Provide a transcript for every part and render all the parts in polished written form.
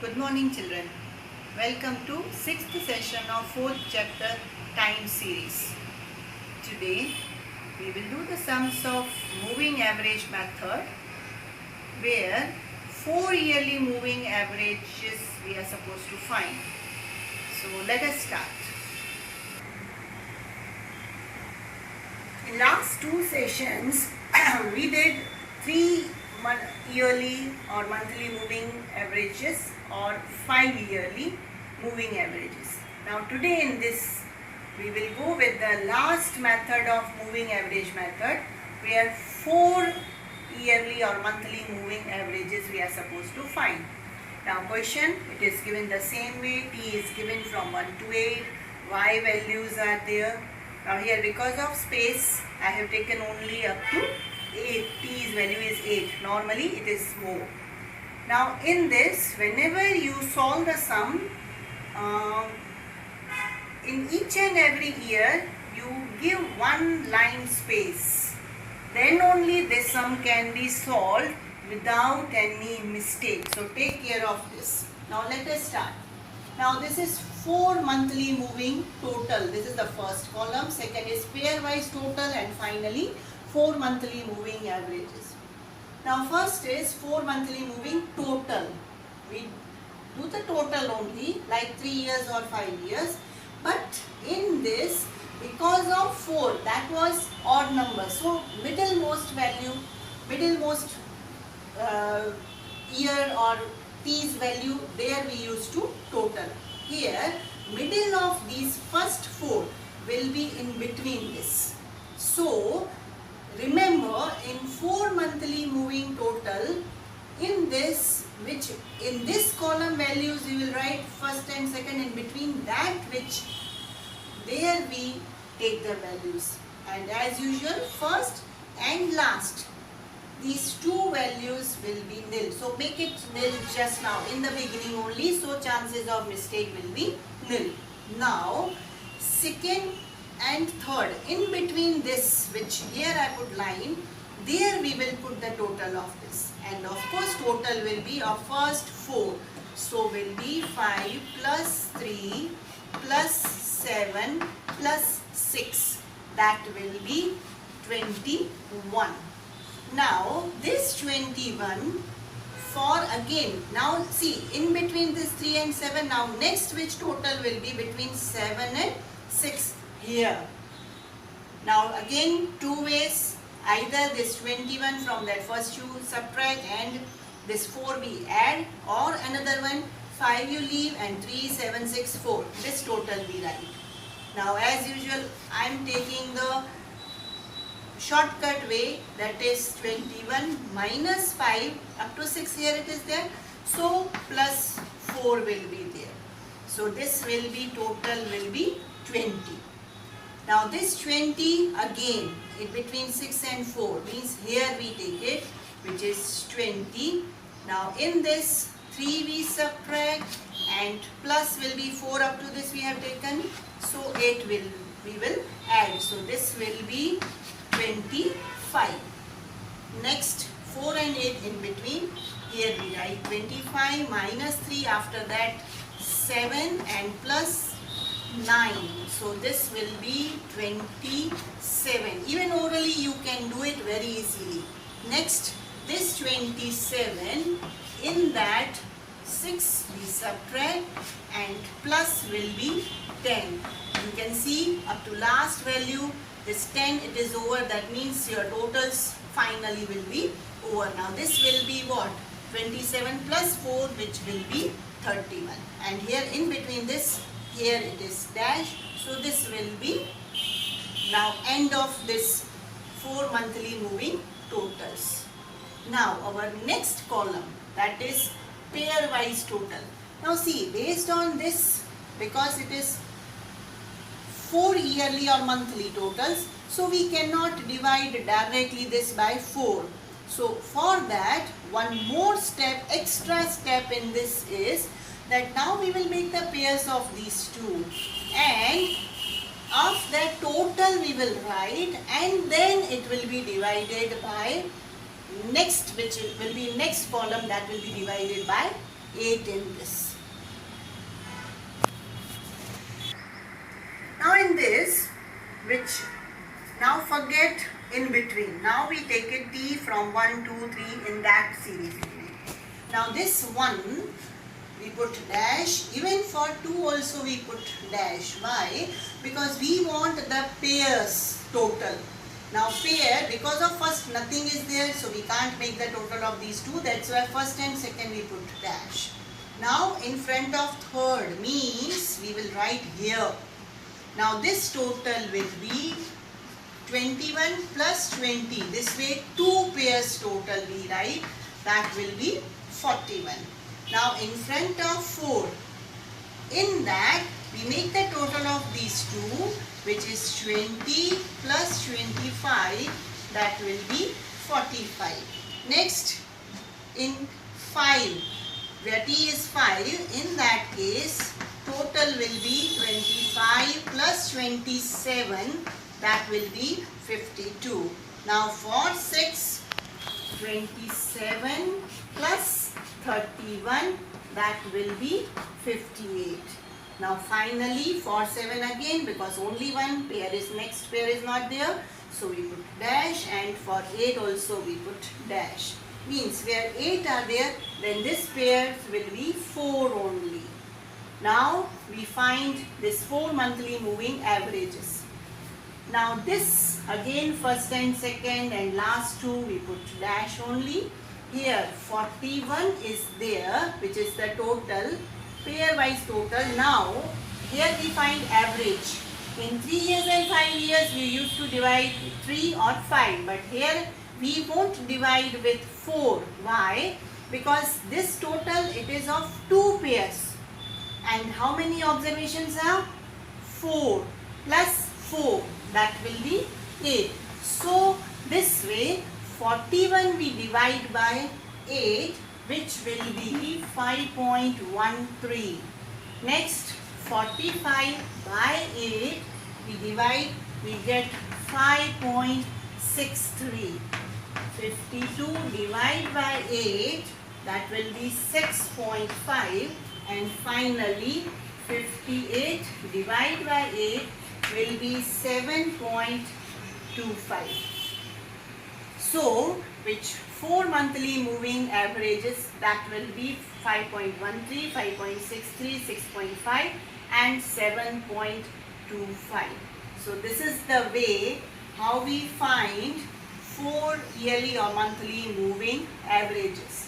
Good morning, children. Welcome to 6th session of 4th chapter time series. Today we will do the sums of moving average method where 4 yearly moving averages we are supposed to find. So let us start. In last 2 sessions we did 3 yearly or monthly moving averages or 5 yearly moving averages. Now today in this we will go with the last method of moving average method where 4 yearly or monthly moving averages we are supposed to find. Now question, it is given the same way. T is given from 1 to 8, Y values are there. Now here because of space I have taken only up to 8, T's value is 8, normally it is more. Now in this, whenever you solve the sum, in each and every year you give one line space, then only this sum can be solved without any mistake. So take care of this. Now let us start. Now this is 4 monthly moving total. This is the first column, second is pairwise total, and finally 4 monthly moving averages. Now first is 4 monthly moving total. We do the total only like 3 years or 5 years. But in this, because of 4, that was odd number. So middlemost value, middlemost year or T's value, there we used to total. Here, middle of these first 4 will be in between this. So remember, in 4 monthly moving total, in this, which in this column values you will write first and second, in between that which there we take the values, and as usual first and last these 2 values will be nil. So make it nil just now in the beginning only, so chances of mistake will be nil. Now second and third, in between this, which here I put line, there we will put the total of this, and of course total will be of first 4, so will be 5 plus 3 plus 7 plus 6, that will be 21. Now this 21 for again, now see in between this 3 and 7, now next which total will be between 7 and 6 here. Now again 2 ways, either this 21 from that first you subtract and this 4 we add, or another one 5 you leave and 3, 7, 6, 4, this total we write. Now as usual I am taking the shortcut way, that is 21 minus 5 up to 6 here it is there, so plus 4 will be there. So this will be total will be 20. Now this 20 again in between 6 and 4 means here we take it, which is 20. Now in this 3 we subtract and plus will be 4 up to this we have taken, so 8 we will add, so this will be 25. Next 4 and 8 in between, here we write 25 minus 3, after that 7 and plus 9, so this will be 27. Even orally you can do it very easily. Next this 27, in that 6 we subtract and plus will be 10. You can see up to last value, this 10 it is over, that means your totals finally will be over. Now this will be what? 27 plus 4, which will be 31, and here in between this, here it is dash, so this will be now end of this 4 monthly moving totals. Now our next column, that is pairwise total. Now see, based on this, because it is 4 yearly or monthly totals, so we cannot divide directly this by 4. So for that, one more step, extra step in this is that now we will make the pairs of these 2, and of that total we will write, and then it will be divided by next, which will be next column, that will be divided by 8 in this. Now in this, which now forget in between. Now we take a t from 1, 2, 3 in that series. Now this 1 we put dash, even for 2 also we put dash. Why? Because we want the pairs total. Now pair, because of first nothing is there, so we can't make the total of these two. That's why first and second we put dash. Now in front of third means we will write here. Now this total will be 21 plus 20. This way 2 pairs total we write. That will be 41. Now in front of 4, in that we make the total of these two, which is 20 plus 25, that will be 45. Next, in 5, where t is 5, in that case total will be 25 plus 27, that will be 52. Now for 6, 27 plus 31, that will be 58. Now finally for 7 again, because only one pair is, next pair is not there, so we put dash, and for 8 also we put dash. Means where 8 are there, then this pair will be 4 only. Now we find this 4 monthly moving averages. Now this again first and second and last two we put dash only. Here 41 is there, which is the total, pair-wise total. Now here we find average. In 3 years and 5 years we used to divide 3 or 5, but here we won't divide with 4. Why? Because this total, it is of 2 pairs. And how many observations are? 4 plus 4, that will be 8. So this way 41 we divide by 8, which will be 5.13. Next 45 by 8 we divide, we get 5.63. 52 divided by 8, that will be 6.5, and finally 58 divided by 8 will be 7.25. So, which 4 monthly moving averages, that will be 5.13, 5.63, 6.5 and 7.25. So, this is the way how we find 4 yearly or monthly moving averages.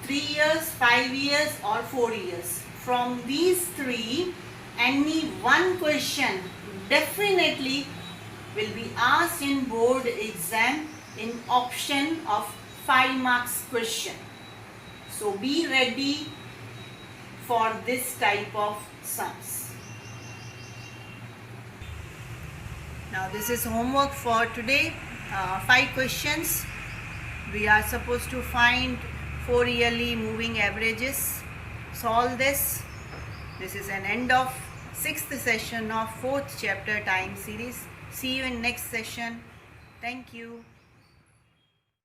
3 years, 5 years or 4 years. From these 3, any one question definitely will be asked in board exam in option of 5 marks question. So be ready for this type of sums. Now this is homework for today. 5 questions. We are supposed to find 4 yearly moving averages. Solve this. This is an end of 6th session of 4th chapter time series. See you in next session. Thank you.